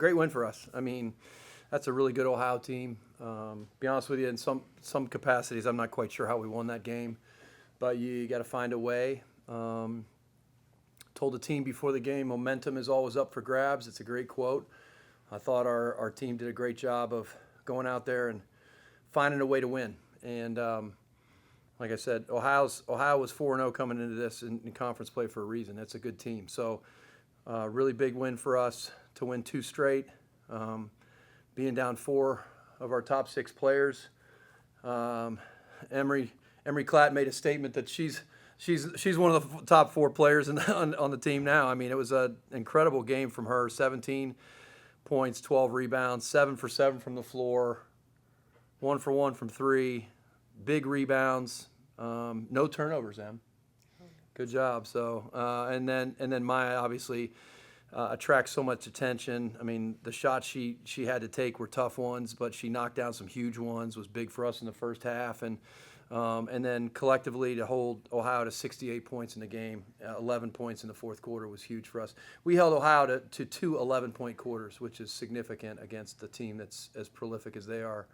great win for us. I mean, that's a really good Ohio team. Be honest with you, in some capacities, I'm not quite sure how we won that game, but you got to find a way. Told the team before the game, momentum is always up for grabs. It's a great quote. I thought our team did a great job of going out there and finding a way to win. And like I said, Ohio was 4-0 coming into this in conference play for a reason. That's a good team. So really big win for us to win 2 straight, being down 4 of our top 6 players. Emory Klatt made a statement that she's one of the top 4 players on the team now. I mean, it was an incredible game from her. 17 points, 12 rebounds, 7 for 7 from the floor, 1 for 1 from 3, big rebounds, no turnovers, Em. Good job. So and then Maya obviously attracts so much attention. I mean, the shots she had to take were tough ones, but she knocked down some huge ones. Was big for us in the first half, and then collectively to hold Ohio to 68 points in the game, 11 points in the fourth quarter was huge for us. We held Ohio to 2 11-point quarters, which is significant against the team that's as prolific as they are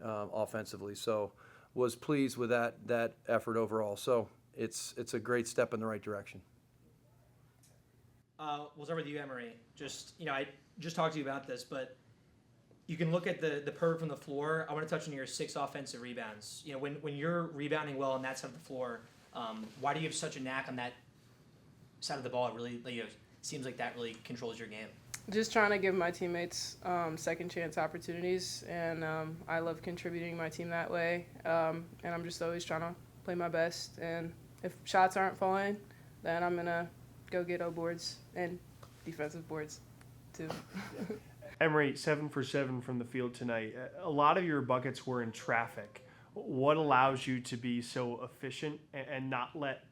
offensively. So was pleased with that effort overall. So it's a great step in the right direction. We'll start with you, Emory. I just talked to you about this, but you can look at the perk from the floor. I want to touch on your 6 offensive rebounds. When you're rebounding well on that side of the floor, why do you have such a knack on that side of the ball? It really seems like that really controls your game. Just trying to give my teammates second chance opportunities, and I love contributing my team that way. And I'm just always trying to play my best. And if shots aren't falling, then I'm gonna go get boards and defensive boards too. Emory, 7 for 7 from the field tonight. A lot of your buckets were in traffic. What allows you to be so efficient and not let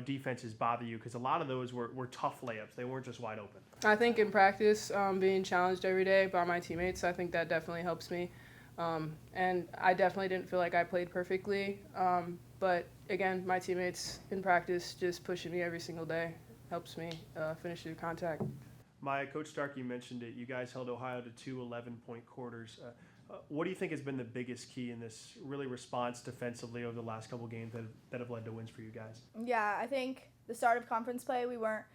defenses bother you? Because a lot of those were tough layups. They weren't just wide open. I think in practice, being challenged every day by my teammates, I think that definitely helps me. And I definitely didn't feel like I played perfectly. But again, my teammates in practice just pushing me every single day helps me finish through contact. Coach Starkey mentioned it. You guys held Ohio to 2 11-point quarters. What do you think has been the biggest key in this really response defensively over the last couple games that have led to wins for you guys? Yeah, I think the start of conference play, we weren't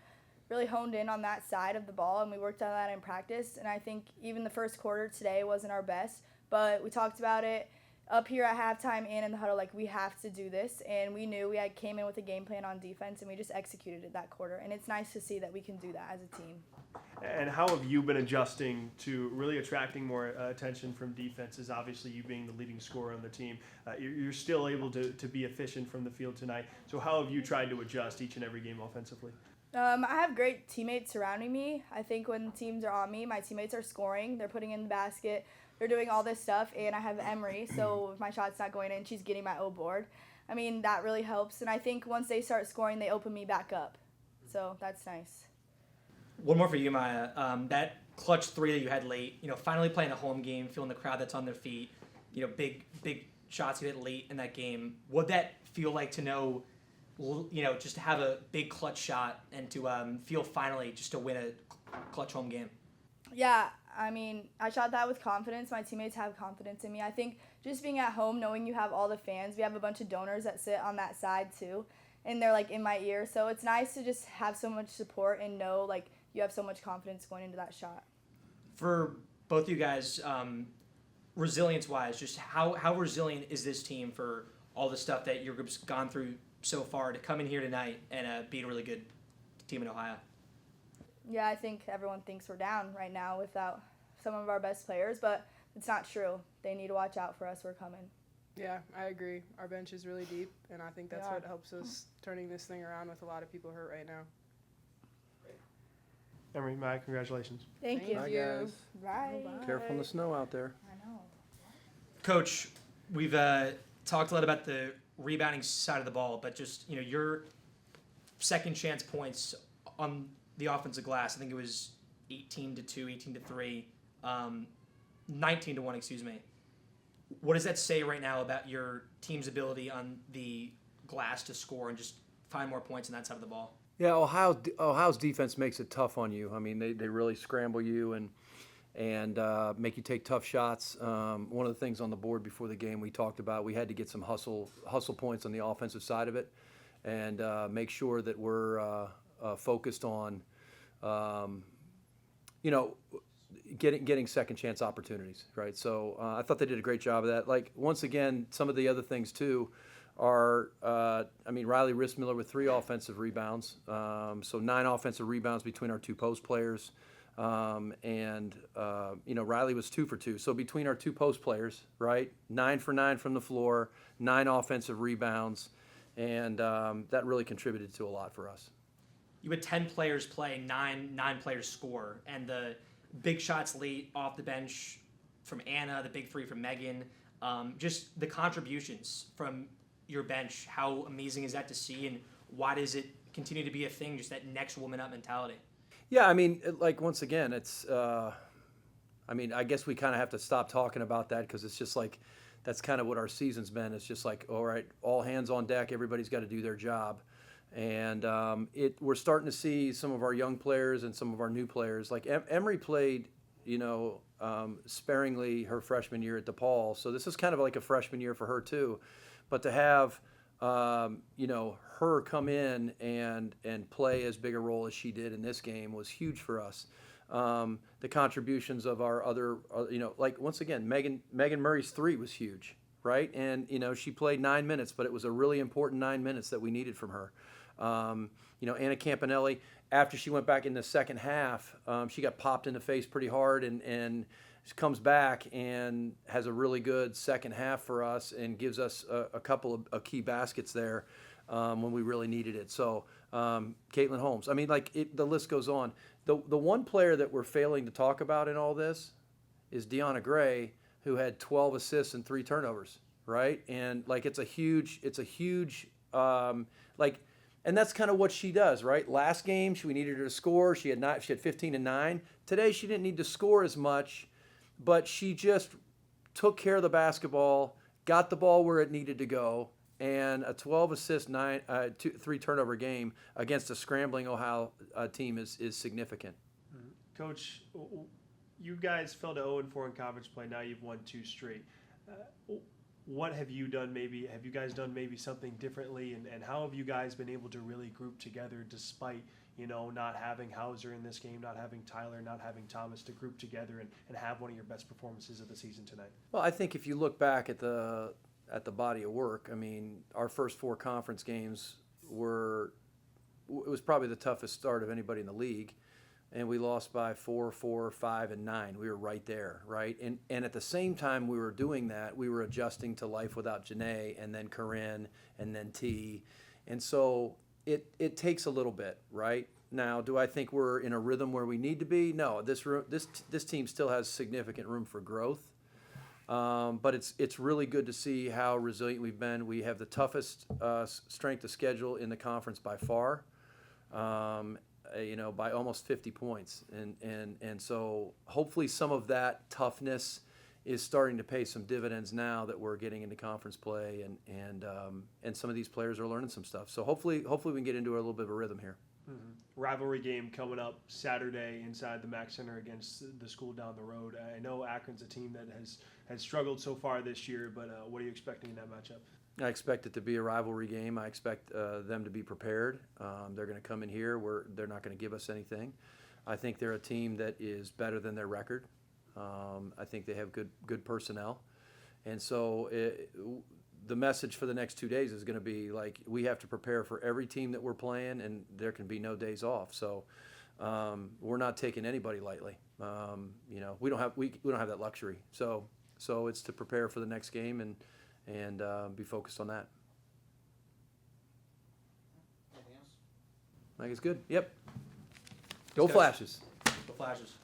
really honed in on that side of the ball, and we worked on that in practice. And I think even the first quarter today wasn't our best, but we talked about it up here at halftime and in the huddle, like we have to do this. And we knew came in with a game plan on defense, and we just executed it that quarter. And it's nice to see that we can do that as a team. And how have you been adjusting to really attracting more attention from defenses? Obviously, you being the leading scorer on the team, you're still able to be efficient from the field tonight. So how have you tried to adjust each and every game offensively? I have great teammates surrounding me. I think when teams are on me, my teammates are scoring. They're putting in the basket. They're doing all this stuff. And I have Emory, so if my shot's not going in, she's getting my board. I mean, that really helps. And I think once they start scoring, they open me back up. So that's nice. One more for you, Maya. That clutch 3 that you had late, finally playing a home game, feeling the crowd that's on their feet, big shots you hit late in that game. What'd that feel like to know, just to have a big clutch shot and to feel finally just to win a clutch home game? Yeah, I mean, I shot that with confidence. My teammates have confidence in me. I think just being at home, knowing you have all the fans, we have a bunch of donors that sit on that side too, and they're in my ear. So it's nice to just have so much support and know you have so much confidence going into that shot. For both you guys, resilience-wise, just how resilient is this team for all the stuff that your group's gone through so far to come in here tonight and beat a really good team in Ohio? Yeah, I think everyone thinks we're down right now without some of our best players, but it's not true. They need to watch out for us. We're coming. Yeah, I agree. Our bench is really deep, and I think that's what helps us turning this thing around with a lot of people hurt right now. Emory, Maya, congratulations. Thank you. Bye, guys. Bye. Careful in the snow out there. I know. Coach, we've talked a lot about the rebounding side of the ball, but just your second chance points on the offensive glass. I think it was 18-2, 18-3, 19-1. Excuse me. What does that say right now about your team's ability on the glass to score and just find more points on that side of the ball? Yeah, Ohio's defense makes it tough on you. I mean, they really scramble you, and and make you take tough shots. One of the things on the board before the game we talked about, we had to get some hustle points on the offensive side of it, and make sure that we're focused on, getting second chance opportunities, right? So I thought they did a great job of that. Like, once again, some of the other things too are, Riley Rissmiller with 3 offensive rebounds, so 9 offensive rebounds between our 2 post players. Riley was 2 for 2. So between our 2 post players, right, 9 for 9 from the floor, 9 offensive rebounds, and that really contributed to a lot for us. You had 10 players play, nine players score, and the big shots late off the bench from Anna, the big 3 from Megan, just the contributions from your bench. How amazing is that to see, and why does it continue to be a thing, just that next woman up mentality? Yeah, once again, it's, I guess we kind of have to stop talking about that, because it's just like, that's kind of what our season's been. It's just like, all right, all hands on deck, everybody's got to do their job. And we're starting to see some of our young players and some of our new players. Like Emory played, sparingly her freshman year at DePaul, so this is kind of like a freshman year for her too. But to have, her come in and play as big a role as she did in this game was huge for us. The contributions of our other, once again, Megan Murray's 3 was huge, right? And, she played 9 minutes, but it was a really important 9 minutes that we needed from her. Anna Campanelli, after she went back in the second half, she got popped in the face pretty hard, and she comes back and has a really good second half for us and gives us a couple of key baskets there when we really needed it. So Caitlin Holmes, the list goes on. The one player that we're failing to talk about in all this is Deanna Gray, who had 12 assists and 3 turnovers, right? And it's a huge, and that's kind of what she does, right? Last game, we needed her to score. She had 15 and 9. Today, she didn't need to score as much, but she just took care of the basketball, got the ball where it needed to go, and a 12 assist, 3 turnover game against a scrambling Ohio team is significant. Coach, you guys fell to 0-4 in conference play. Now you've won 2 straight. What have you done? Have you guys done something differently? And how have you guys been able to really group together despite, not having Hauser in this game, not having Tyler, not having Thomas, to group together and have one of your best performances of the season tonight? Well, I think if you look back at the body of work, our first 4 conference games it was probably the toughest start of anybody in the league. And we lost by 4, 4, 5, and 9. We were right there, right? And at the same time we were doing that, we were adjusting to life without Janae, and then Corinne, and then T. And so it takes a little bit, right? Now, do I think we're in a rhythm where we need to be? No. This team still has significant room for growth. But it's really good to see how resilient we've been. We have the toughest strength of schedule in the conference by far. By almost 50 points. And so hopefully some of that toughness is starting to pay some dividends now that we're getting into conference play, and some of these players are learning some stuff. So hopefully we can get into a little bit of a rhythm here. Mm-hmm. Rivalry game coming up Saturday inside the Mack Center against the school down the road. I know Akron's a team that has struggled so far this year, but what are you expecting in that matchup? I expect it to be a rivalry game. I expect them to be prepared. They're going to come in here where they're not going to give us anything. I think they're a team that is better than their record. I think they have good personnel. And so the message for the next 2 days is going to be we have to prepare for every team that we're playing, and there can be no days off. So we're not taking anybody lightly. We don't have that luxury. So it's to prepare for the next game and be focused on that. Anything else? I think it's good. Yep. Go Flashes. The Flashes.